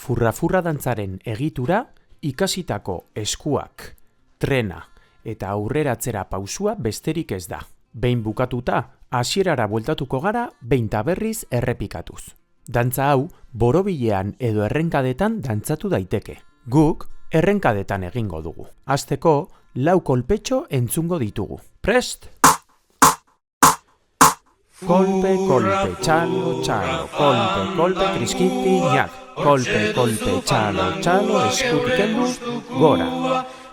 Furra-furra dantzaren egitura, ikasitako eskuak, trena eta aurreratzera pausua besterik ez da. Behin bukatuta, hasierara bueltatuko gara, behin ta berriz errepikatuz. Dantza hau, borobilean edo errenkadetan dantzatu daiteke. Guk, errenkadetan egingo dugu. Hasteko, 4 kolpetxo entzungo ditugu. Prest! Kolpe, kolpe, txalo, txalo, kolpe, kolpe, triskitiñak. Kolpe, kolpe, txalo, txalo, eskutik heldu, gora.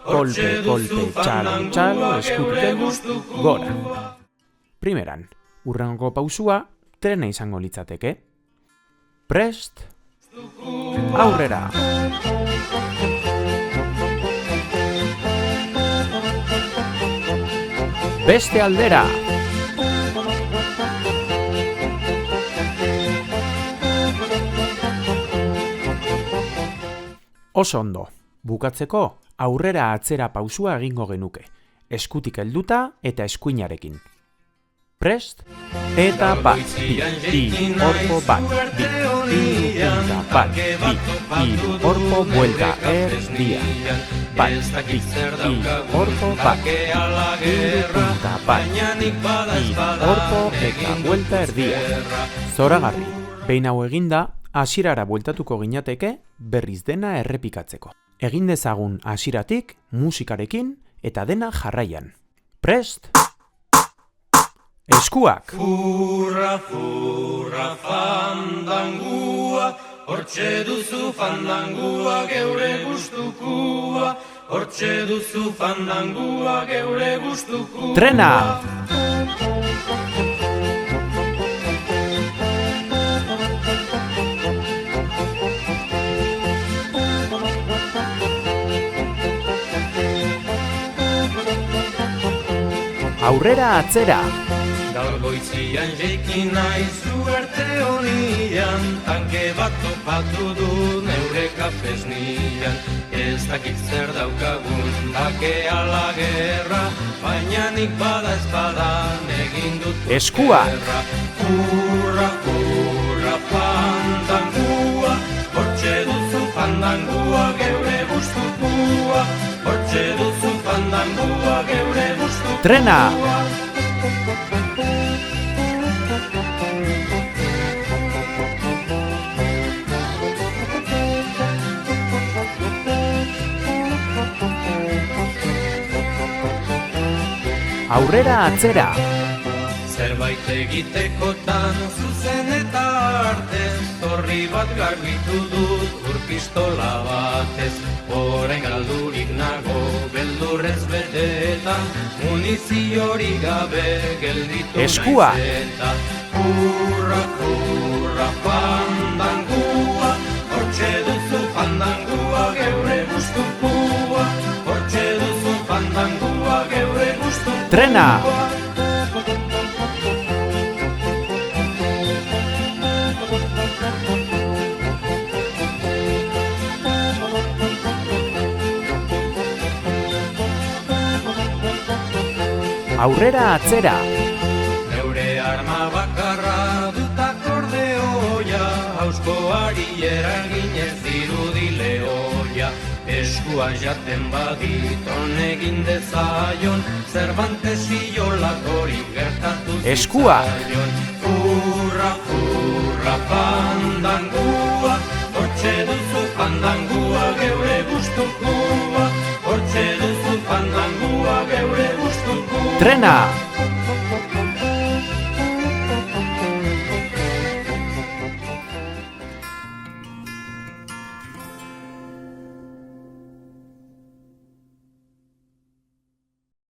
Kolpe, kolpe, txalo, txalo, eskutik heldu, gora. Primeran, hurrengo pausua, trena izango litzateke. Prest, aurrera. Beste aldera. Oso ondo, bukatzeko aurrera atzera pausua egingo genuke, eskutik helduta eta eskuinarekin. Prest, eta bat, bi, orpo bat, bi, punta bat, bi, orpo buelta erdia, bat, bi, orpo bat, punta bat, bi, orpo eta buelta erdia. Zoragarri, behin hau eginda, hasierara bueltatuko ginateke berriz dena errepikatzeko. Egin dezagun hasieratik, musikarekin eta dena jarraian. Prest! Eskuak! Furra, furra, fandangua, hortxe duzu fandangua geure gustukua, hortxe duzu fandangua geure gustukua. Trena! Aurrera atzera! Gaur goizian jeikin naizu arte honian, tanke bat topatu du neure kafesnian. Ez dakit zer daukagun bake ala gerra, baina nik bada espadan egin dut Eskuak! gerra. Furra, furra, fandangua, hortxe duzu fandangua geure gustukua, hortxe duzu fandangua geure gustukua. Trena! Aurrera atzera! Zerbait egitekotan zuzen eta artez, torri bat garbitu dut urpistola batez. Orain galdurik nago beldurrez betetan, muniziorik gabe gelditu Eskuak! naizeta. Hurra, hurra, fandangua, hortxe duzu fandangua geure gustukua, hortxe duzu fandangua geure gustukua. Trena! Aurrera atzera! Neure arma bakarra dut akordeoia, hauskoari eraginez dirudile oia. Eskua jaten badit egin dezaion, Cervantes iolakorik gertatu Eskuak! zitzaion. Furra, furra, fandangua, hortxe duzu fandangua geure gustukua, hortxe duzu fandangua geure gustukua. Trena!